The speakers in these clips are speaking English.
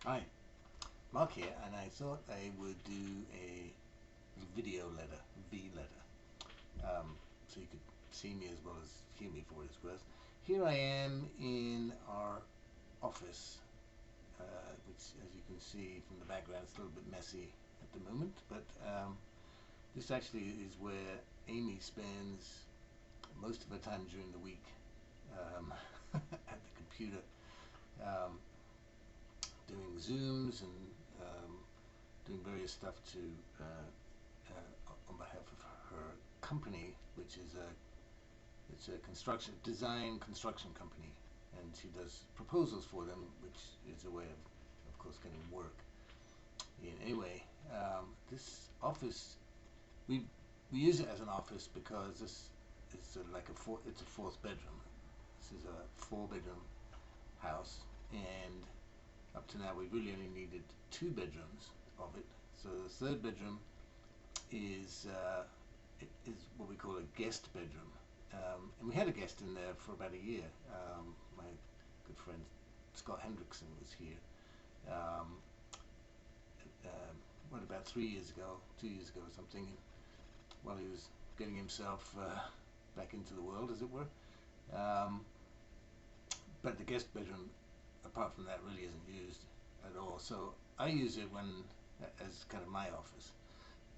Hi, Mark here, and I thought I would do a video letter, vLetter, so you could see me as well as hear me for what it's worth. Here I am in our office, which, as you can see from the background, it's a little bit messy at the moment, but this actually is where Amy spends most of her time during the week at the computer, um, doing Zooms and doing various stuff to on behalf of her company, which is it's a construction company, and she does proposals for them, which is a way of course, getting work. Anyway, this office we we use it as an office because this is sort of like it's a fourth bedroom. This is a 4-bedroom house, and up to now we really only needed 2 bedrooms of it. So the third bedroom is what we call a guest bedroom, and we had a guest in there for about a year. My good friend Scott Hendrickson was here. Um, what, about 3 years ago, 2 years ago or something, while he was getting himself back into the world, as it were. Um, but the guest bedroom, apart from that, really isn't used at all. So I use it as kind of my office,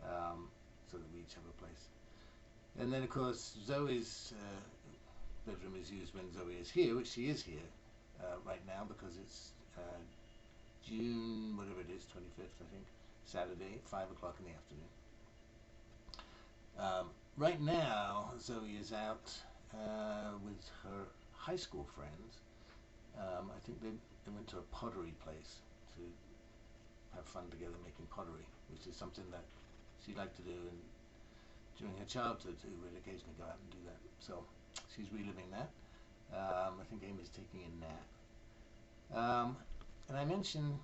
so that we each have a place. And then, of course, Zoe's bedroom is used when Zoe is here, which she is here right now because it's June, whatever it is, 25th, I think, Saturday, 5 o'clock in the afternoon. Right now, Zoe is out with her high school friends. I think they went to a pottery place to have fun together making pottery, which is something that she liked to do, and during her childhood she would occasionally go out and do that. So she's reliving that. I think Amy's taking a nap. And I mentioned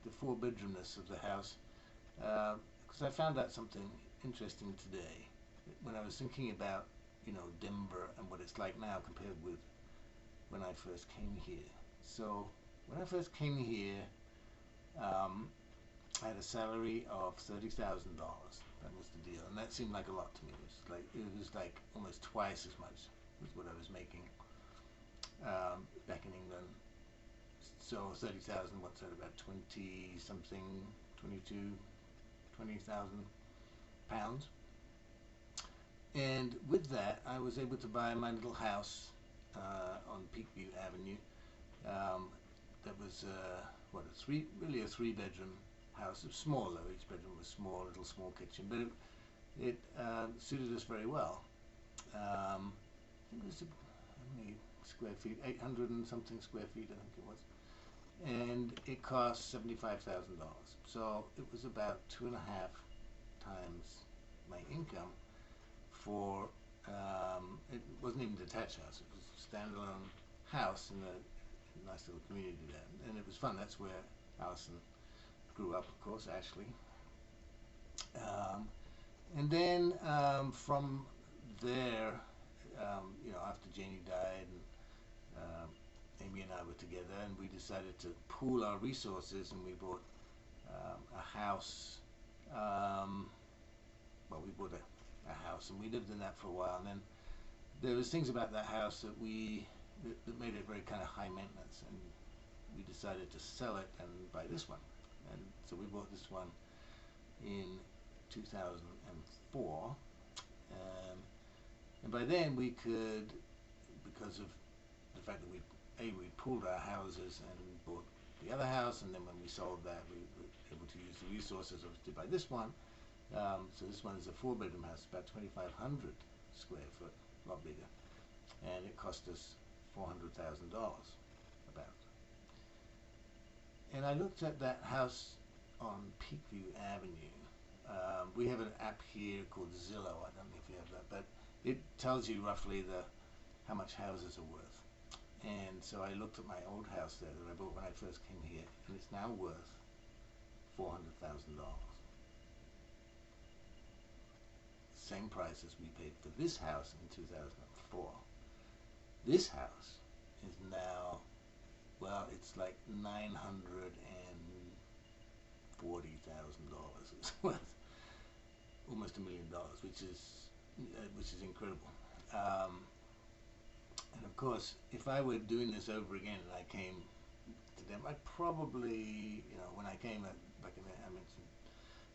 the 4-bedroomness of the house because I found out something interesting today when I was thinking about, Denver and what it's like now compared with when I first came here. So when I first came here, I had a salary of $30,000. That was the deal, and that seemed like a lot to me. It was like almost twice as much as what I was making back in England. So 30,000, what's that, about 20 something, 22, 20,000 pounds. And with that, I was able to buy my little house on Peakview Avenue. That was really a 3-bedroom house. It was small though. Each bedroom was small, little small kitchen, but it suited us very well. I think it was how many square feet? 800 and something square feet, I think it was. And it cost $75,000. So it was about 2.5 times my income for. It wasn't even a detached house. It was a standalone house in a nice little community there, and it was fun. That's where Alison grew up, of course, Ashley. And then from there, after Janie died, and Amy and I were together, and we decided to pool our resources, and we bought a house. We bought a house, and we lived in that for a while. And then there was things about that house that made it very kind of high maintenance, and we decided to sell it and buy this one. And so we bought this one in 2004, and by then we could, because of the fact that we pooled our houses and bought the other house, and then when we sold that, we were able to use the resources to buy this one. So this one is a 4-bedroom house, about 2,500 square foot, a lot bigger, and it cost us $400,000 about. And I looked at that house on Peakview Avenue. We have an app here called Zillow. I don't know if you have that, but it tells you roughly how much houses are worth. And so I looked at my old house there that I bought when I first came here, and it's now worth $400,000. Same price as we paid for this house in 2004. This house is now, well, it's like $950,000. It's worth almost $1 million, which is incredible. And of course, if I were doing this over again and I came to them, I'd probably, when I came back in there, I mentioned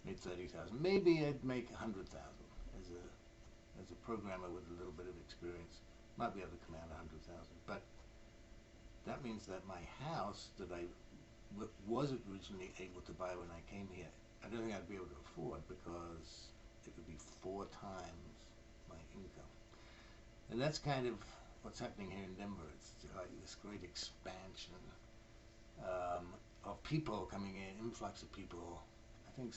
made 30,000. Maybe I'd make 100,000 as a programmer with a little bit of experience. Might be able to command 100,000, but that means that my house that I wasn't originally able to buy when I came here, I don't think I'd be able to afford, because it would be 4 times my income. And that's kind of what's happening here in Denver. It's like this great expansion of people coming in, influx of people. I think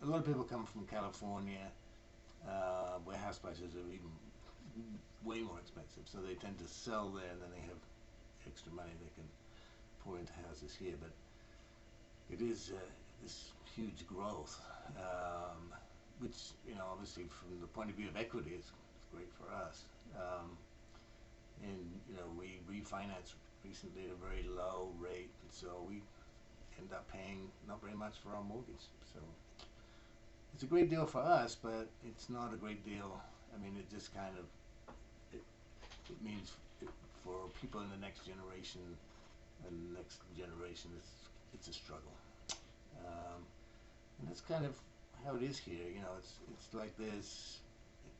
a lot of people come from California, where house prices are even way more expensive, so they tend to sell there, and then they have extra money they can pour into houses here. But it is this huge growth, which, obviously from the point of view of equity, it's great for us. And we refinanced recently at a very low rate, and so we end up paying not very much for our mortgage. So it's a great deal for us, but it's not a great deal. I mean, it just kind of it means for people in the next generation and the next generation, it's a struggle. And that's kind of how it is here. It's like there's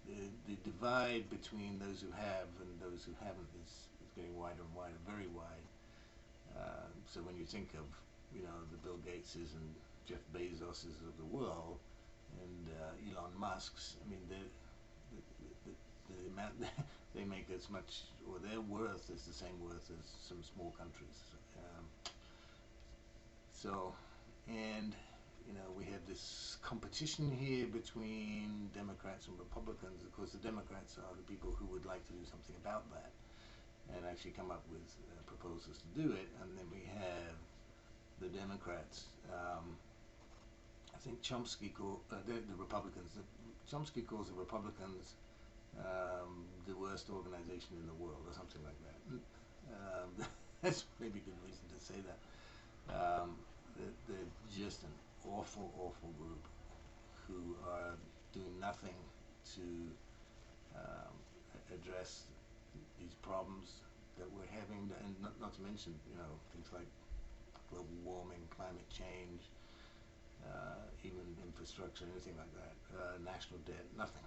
the divide between those who have and those who haven't is getting wider and wider, very wide. So when you think of the Bill Gateses and Jeff Bezoses of the world, and Elon Musk's, I mean, the amount they make as much, or their worth is the same worth as some small countries. And we have this competition here between Democrats and Republicans. Of course, the Democrats are the people who would like to do something about that and actually come up with proposals to do it. And then we have the Democrats. I think Chomsky the Republicans. Chomsky calls the Republicans the worst organization in the world, or something like that. That's maybe a good reason to say that. They're just an awful, awful group who are doing nothing to address these problems that we're having, and not to mention, things like global warming, climate change, even infrastructure, anything like that, national debt, nothing.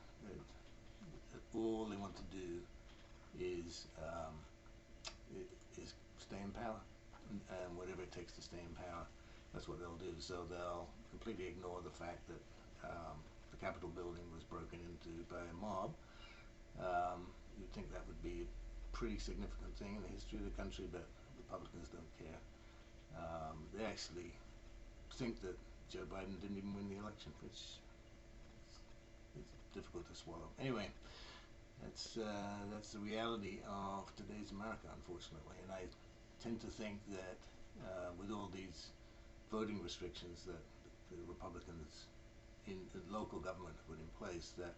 All they want to do is stay in power, and whatever it takes to stay in power, that's what they'll do. So they'll completely ignore the fact that the Capitol building was broken into by a mob. You'd think that would be a pretty significant thing in the history of the country, but Republicans don't care. They actually think that Joe Biden didn't even win the election, which is difficult to swallow. Anyway, that's the reality of today's America, unfortunately. And I tend to think that with all these voting restrictions that the Republicans in the local government put in place, that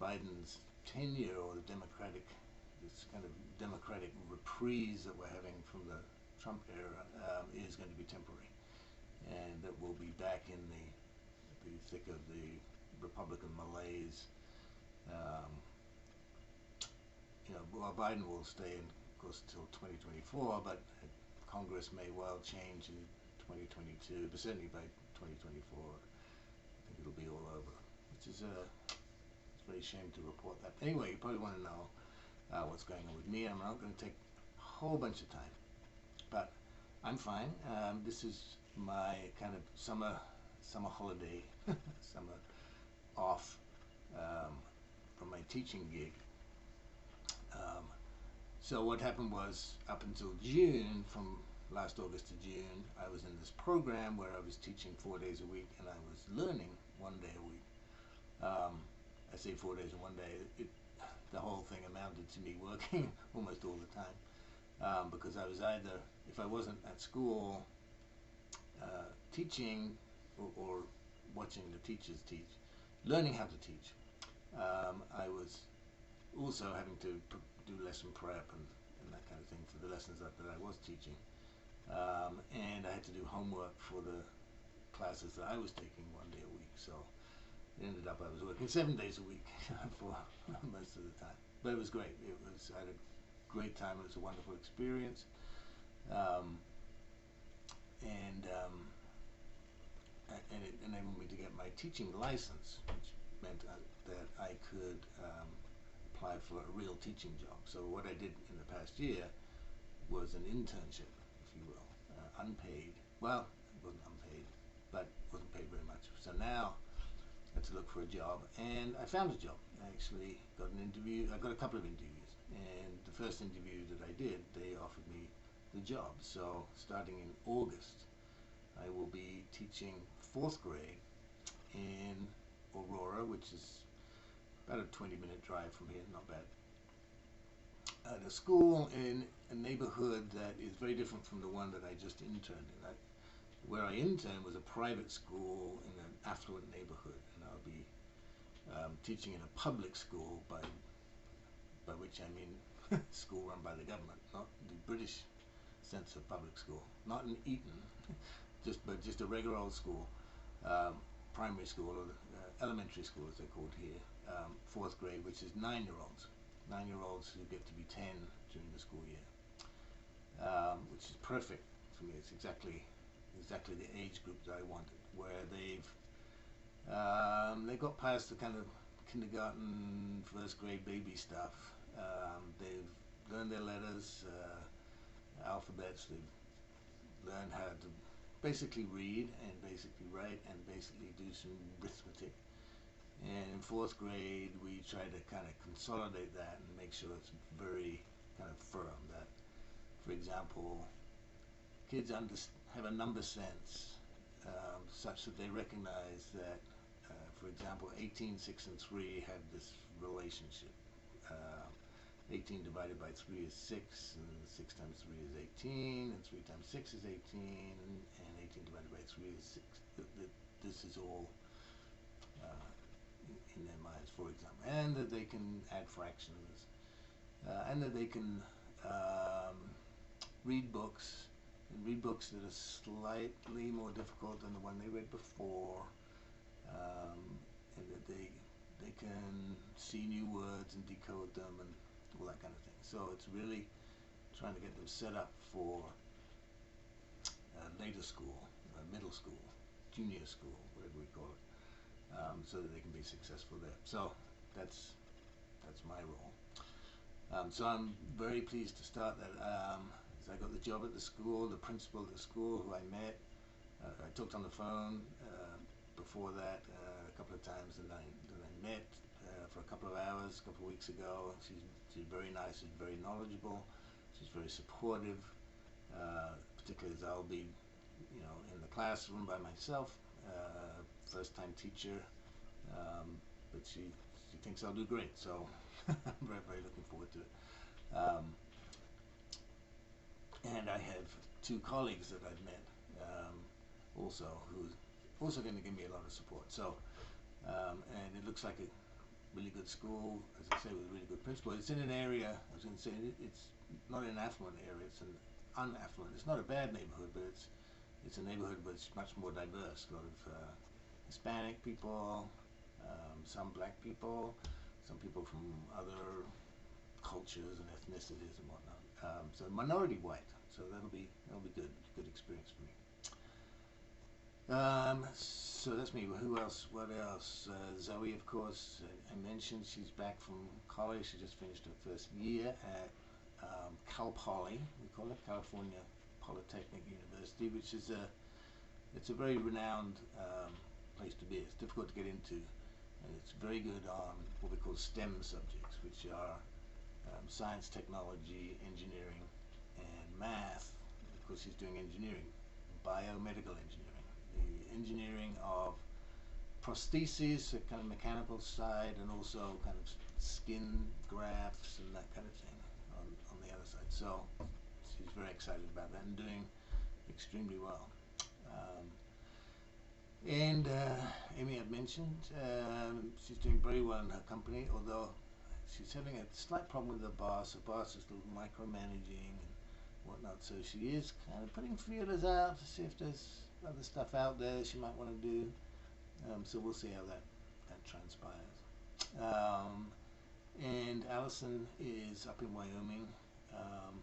Biden's tenure, or this kind of democratic reprise that we're having from the Trump era, is going to be temporary, and that we'll be back in the thick of the Republican malaise. Well, Biden will stay in, of course, until 2024, but Congress may well change in 2022, but certainly by 2024, I think it'll be all over, which is it's a very shame to report that. Anyway, you probably want to know what's going on with me. I'm not going to take a whole bunch of time, but I'm fine. This is my kind of summer holiday, summer off from my teaching gig. So what happened was, up until June, from last August to June, I was in this program where I was teaching 4 days a week, and I was learning 1 day a week. I say 4 days and 1 day. The whole thing amounted to me working almost all the time, because I was either, if I wasn't at school teaching, or watching the teachers teach, learning how to teach, I was also having to do lesson prep and that kind of thing for the lessons that I was teaching, and I had to do homework for the classes that I was taking 1 day a week. So it ended up I was working 7 days a week for most of the time. But it was great. I had a great time. It was a wonderful experience. Um, and it enabled me to get my teaching license, which meant that I could apply for a real teaching job. So what I did in the past year was an internship, if you will, unpaid. Well, it wasn't unpaid, but wasn't paid very much. So now I had to look for a job, and I found a job. I actually got an interview. I got a couple of interviews, and the first interview that I did, they offered me the job. So starting in August, I will be teaching 4th grade in Aurora, which is about a 20-minute drive from here, not bad. At a school in a neighborhood that is very different from the one that I just interned in. Where I interned was a private school in an affluent neighborhood, and I'll be teaching in a public school, by which I mean school run by the government, not the British sense of public school, not in Eton, but just a regular old school, primary school, or elementary school as they're called here, 4th grade, which is 9-year-olds who get to be 10 during the school year, which is perfect for me. It's exactly the age group that I wanted, where they got past the kind of kindergarten, 1st grade baby stuff. They've learned their letters, alphabets. They've learned how to basically read and basically write and basically do some arithmetic. And in 4th grade, we try to kind of consolidate that and make sure it's very kind of firm. That, for example, kids have a number sense, such that they recognize that, for example, 18, 6, and 3 have this relationship. 18 divided by 3 is 6, and 6 times 3 is 18, and 3 times 6 is 18, and 18 divided by 3 is 6. This is all in their minds, for example, and that they can add fractions, and that they can read books, and read books that are slightly more difficult than the one they read before, and that they can see new words and decode them and all that kind of thing. So it's really trying to get them set up for later school, middle school, junior school, whatever we call it, so that they can be successful there. So that's my role. So I'm very pleased to start that. As I got the job at the school, the principal at the school, who I met, I talked on the phone before that a couple of times, and I met for a couple of hours a couple of weeks ago. She's very nice. She's very knowledgeable. She's very supportive, particularly as I'll be, in the classroom by myself, first-time teacher. But she thinks I'll do great. So I'm very, very looking forward to it. And I have 2 colleagues that I've met also, who's also going to give me a lot of support. So, and it looks like a really good school, as I say, with a really good principal. It's in an area, I was going to say, it's not an affluent area, it's an unaffluent. It's not a bad neighborhood, but it's a neighborhood which is much more diverse. A lot of Hispanic people, some black people, some people from other cultures and ethnicities and whatnot. So minority white. So that'll be good experience for me. So that's me. Who else? What else? Zoe, of course, I mentioned. She's back from college. She just finished her first year at Cal Poly. We call it California Polytechnic University, which is it's a very renowned place to be. It's difficult to get into, and it's very good on what we call STEM subjects, which are science, technology, engineering, and math. Of course, she's doing engineering, biomedical engineering, the engineering of prostheses, a kind of mechanical side, and also kind of skin grafts and that kind of thing on the other side. So she's very excited about that and doing extremely well. And Amy, I've mentioned, she's doing very well in her company, although she's having a slight problem with her boss. Her boss is a little micromanaging and whatnot, so she is kind of putting feelers out to see if there's other stuff out there she might want to do. So we'll see how that transpires. And Allison is up in Wyoming. Um,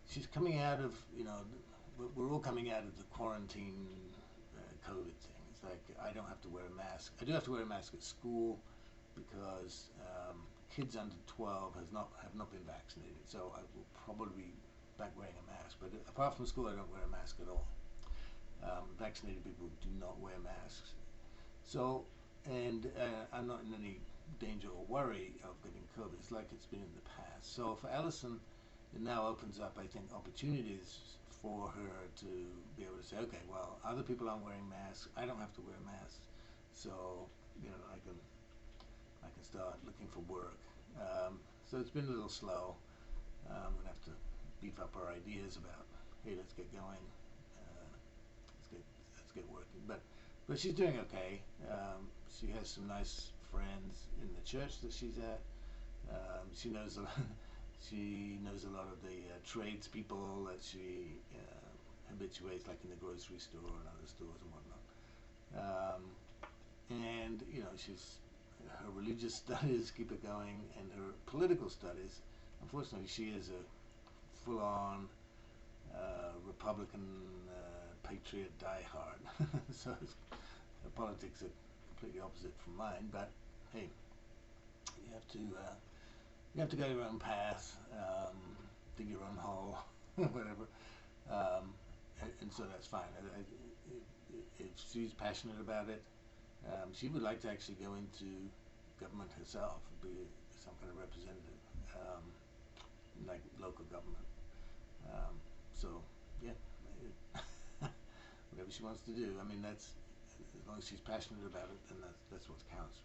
she's coming out of, we're all coming out of the quarantine COVID thing. It's like I don't have to wear a mask. I do have to wear a mask at school because kids under 12 have not been vaccinated. So I will probably be back wearing a mask. But apart from school, I don't wear a mask at all. Vaccinated people do not wear masks. So, and I'm not in any danger or worry of getting COVID. It's like it's been in the past. So for Allison, it now opens up, I think, opportunities for her to be able to say, okay, well, other people aren't wearing masks. I don't have to wear masks. So, I can start looking for work. So it's been a little slow. I'm gonna have to beef up our ideas about, hey, let's get going. Let's get working. But she's doing okay. She has some nice friends in the church that she's at. She knows a lot of the tradespeople that she habituates, like in the grocery store and other stores and whatnot. And her religious studies keep it going, and her political studies. Unfortunately, she is a full-on Republican patriot diehard. So her politics are completely opposite from mine. But hey, you have to go your own path, dig your own hole, whatever. And so that's fine. If she's passionate about it, she would like to actually go into government herself, be some kind of representative, like local government. So yeah, whatever she wants to do. I mean, that's as long as she's passionate about it, then that's what counts.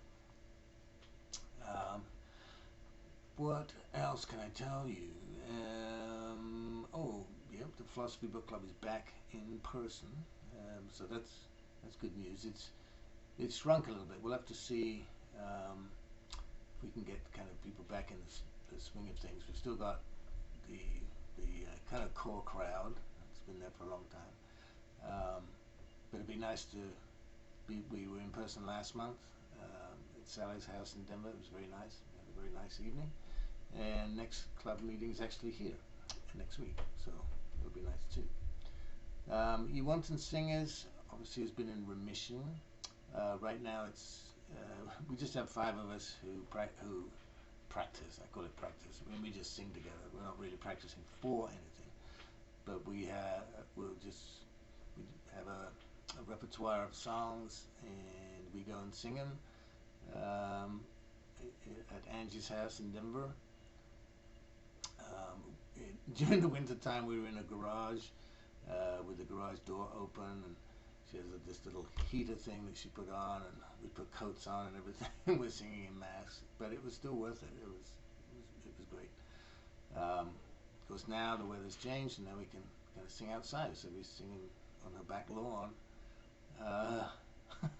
What else can I tell you? Oh, yeah, the Philosophy Book Club is back in person, so that's good news. It's shrunk a little bit. We'll have to see if we can get kind of people back in the swing of things. We've still got the kind of core crowd. It's been there for a long time. But it'd be nice to be. We were in person last month at Sally's house in Denver. It was very nice. We had a very nice evening. And next club meeting is actually here next week, so it'll be nice too. You Wanton Singers obviously has been in remission. Right now we just have 5 of us who practice. I call it practice. I mean, we just sing together. We're not really practicing for anything, but we have a repertoire of songs, and we go and sing them at Angie's house in Denver. During the winter time, we were in a garage with the garage door open, and she has this little heater thing that she put on, and we put coats on and everything. We're singing in masks, but it was still worth it. It was great. Of course, now the weather's changed, and now we can kind of sing outside. So we're singing on her back lawn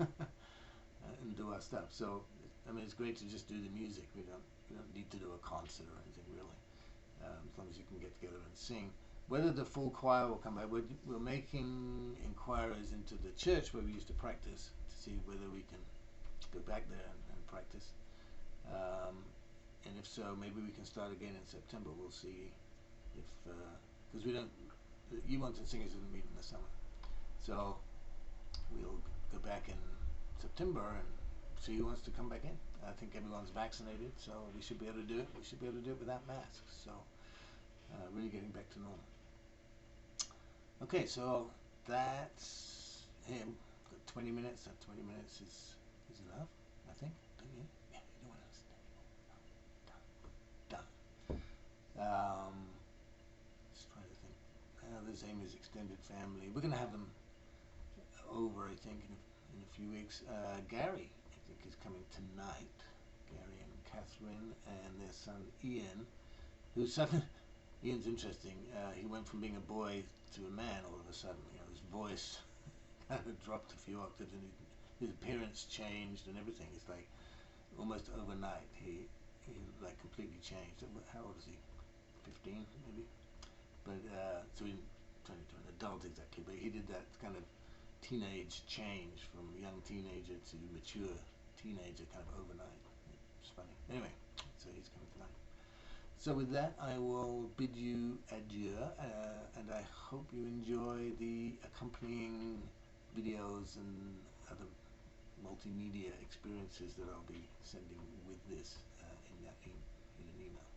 and do our stuff. So I mean, it's great to just do the music. We don't need to do a concert or anything really. As long as you can get together and sing. Whether the full choir will come back, we're making inquiries into the church where we used to practice to see whether we can go back there and practice. And if so, maybe we can start again in September. We'll see if, because You Wanton Singers doesn't meet in the summer. So we'll go back in September and see who wants to come back in. I think everyone's vaccinated, so we should be able to do it. We should be able to do it without masks. So really getting back to normal. Okay, so that's him. Got 20 minutes. That 20 minutes is enough, I think. Don't you? Yeah, you don't want to listen anymore. No. Done. Just trying to think. There's Amy's extended family. We're gonna have them over, I think, in a few weeks. Gary, I think, is coming tonight. Gary and Catherine and their son Ian, who's Ian's interesting. He went from being a boy to a man all of a sudden. His voice kind of dropped a few octaves, and his appearance changed and everything. It's like almost overnight. He like completely changed. How old is he? 15 maybe. But so he turned into an adult exactly. But he did that kind of teenage change from young teenager to mature teenager kind of overnight. It's funny. Anyway, so he's coming tonight. So with that, I will bid you adieu, and I hope you enjoy the accompanying videos and other multimedia experiences that I'll be sending with this in an email.